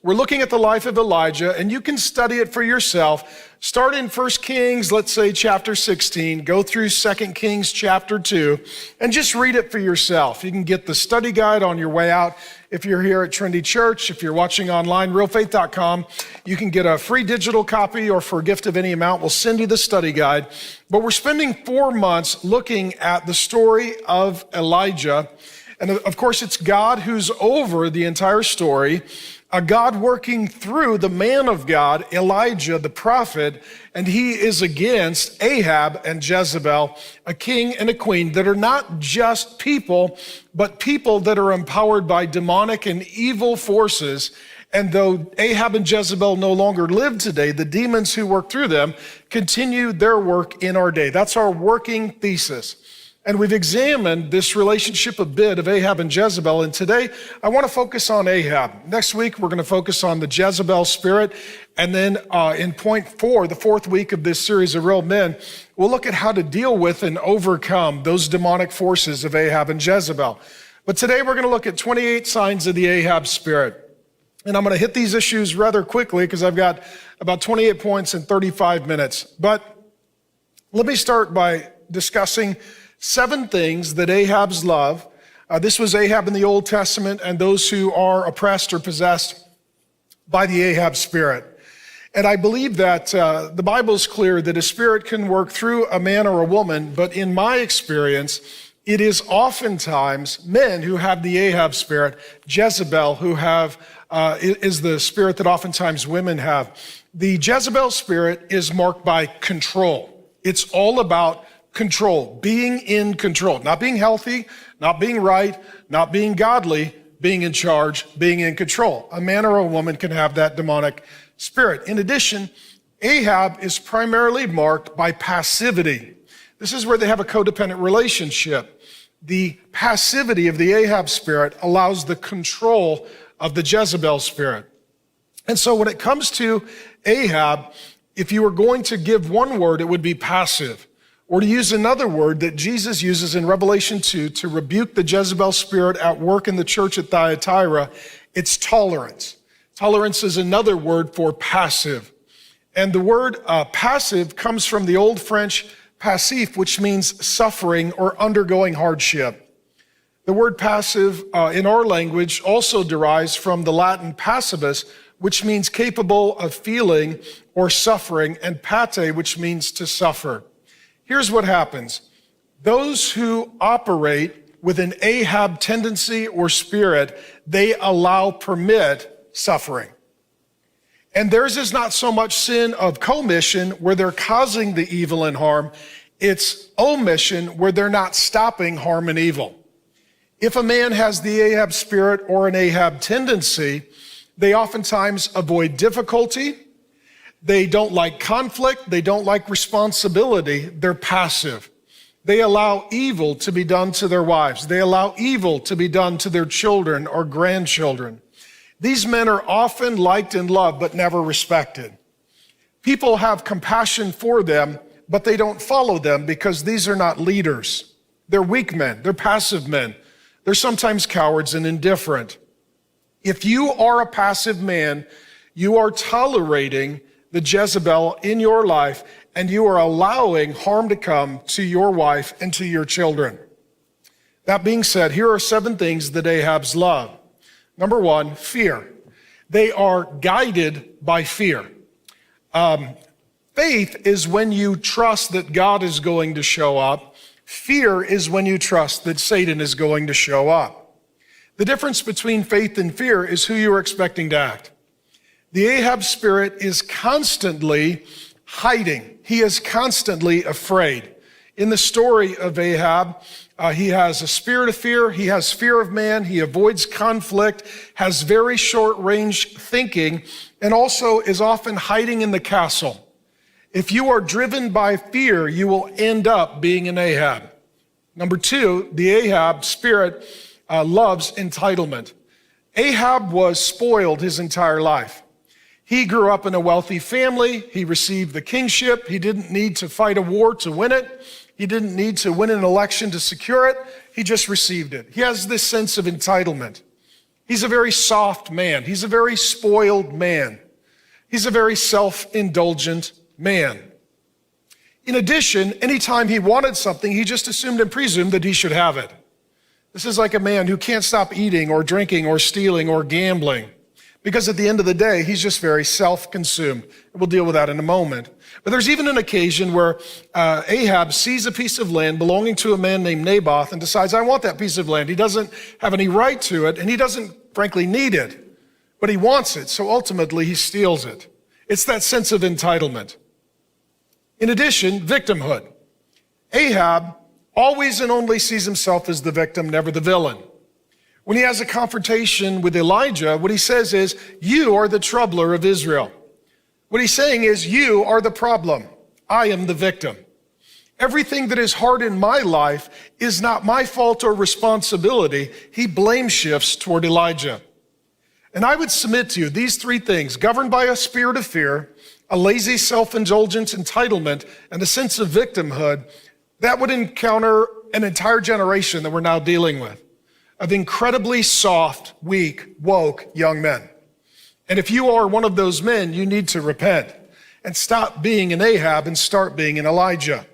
We're looking at the life of Elijah, and you can study it for yourself. Start in 1 Kings, let's say chapter 16, go through 2 Kings chapter 2, and just read it for yourself. You can get the study guide on your way out. If you're here at Trinity Church, if you're watching online, realfaith.com, you can get a free digital copy, or for a gift of any amount, we'll send you the study guide. But we're spending 4 months looking at the story of Elijah. And of course, it's God who's over the entire story. A God working through the man of God, Elijah, the prophet, and he is against Ahab and Jezebel, a king and a queen that are not just people, but people that are empowered by demonic and evil forces. And though Ahab and Jezebel no longer live today, the demons who work through them continue their work in our day. That's our working thesis. And we've examined this relationship a bit of Ahab and Jezebel, and today I want to focus on Ahab. Next week, we're going to focus on the Jezebel spirit, and then in point 4, the 4th week of this series of Real Men, we'll look at how to deal with and overcome those demonic forces of Ahab and Jezebel. But today we're going to look at 28 signs of the Ahab spirit. And I'm going to hit these issues rather quickly because I've got about 28 points in 35 minutes. But let me start by discussing 7 things that Ahab's love. This was Ahab in the Old Testament and those who are oppressed or possessed by the Ahab spirit. And I believe that the Bible is clear that a spirit can work through a man or a woman, but in my experience, it is oftentimes men who have the Ahab spirit, Jezebel who is the spirit that oftentimes women have. The Jezebel spirit is marked by control. It's all about control, being in control, not being healthy, not being right, not being godly, being in charge, being in control. A man or a woman can have that demonic spirit. In addition, Ahab is primarily marked by passivity. This is where they have a codependent relationship. The passivity of the Ahab spirit allows the control of the Jezebel spirit. And so when it comes to Ahab, if you were going to give one word, it would be passive. Or to use another word that Jesus uses in Revelation 2 to rebuke the Jezebel spirit at work in the church at Thyatira, it's tolerance. Tolerance is another word for passive. And the word passive comes from the Old French passif, which means suffering or undergoing hardship. The word passive in our language also derives from the Latin passivus, which means capable of feeling or suffering, and pate, which means to suffer. Here's what happens. Those who operate with an Ahab tendency or spirit, they permit suffering. And theirs is not so much sin of commission where they're causing the evil and harm. It's omission where they're not stopping harm and evil. If a man has the Ahab spirit or an Ahab tendency, they oftentimes avoid difficulty. They don't like conflict. They don't like responsibility. They're passive. They allow evil to be done to their wives. They allow evil to be done to their children or grandchildren. These men are often liked and loved, but never respected. People have compassion for them, but they don't follow them because these are not leaders. They're weak men. They're passive men. They're sometimes cowards and indifferent. If you are a passive man, you are tolerating the Jezebel in your life, and you are allowing harm to come to your wife and to your children. That being said, here are 7 things that Ahab's love. Number 1, fear. They are guided by fear. Faith is when you trust that God is going to show up. Fear is when you trust that Satan is going to show up. The difference between faith and fear is who you are expecting to act. The Ahab spirit is constantly hiding. He is constantly afraid. In the story of Ahab, he has a spirit of fear. He has fear of man. He avoids conflict, has very short-range thinking, and also is often hiding in the castle. If you are driven by fear, you will end up being an Ahab. Number 2, the Ahab spirit loves entitlement. Ahab was spoiled his entire life. He grew up in a wealthy family. He received the kingship. He didn't need to fight a war to win it. He didn't need to win an election to secure it. He just received it. He has this sense of entitlement. He's a very soft man. He's a very spoiled man. He's a very self-indulgent man. In addition, anytime he wanted something, he just assumed and presumed that he should have it. This is like a man who can't stop eating or drinking or stealing or gambling, because at the end of the day, he's just very self-consumed. We'll deal with that in a moment. But there's even an occasion where Ahab sees a piece of land belonging to a man named Naboth and decides, I want that piece of land. He doesn't have any right to it, and he doesn't, frankly, need it, but he wants it, so ultimately he steals it. It's that sense of entitlement. In addition, victimhood. Ahab always and only sees himself as the victim, never the villain. When he has a confrontation with Elijah, what he says is, you are the troubler of Israel. What he's saying is, you are the problem. I am the victim. Everything that is hard in my life is not my fault or responsibility. He blame shifts toward Elijah. And I would submit to you these three things, governed by a spirit of fear, a lazy self-indulgence, entitlement, and a sense of victimhood, that would encounter an entire generation that we're now dealing with, of incredibly soft, weak, woke young men. And if you are one of those men, you need to repent and stop being an Ahab and start being an Elijah.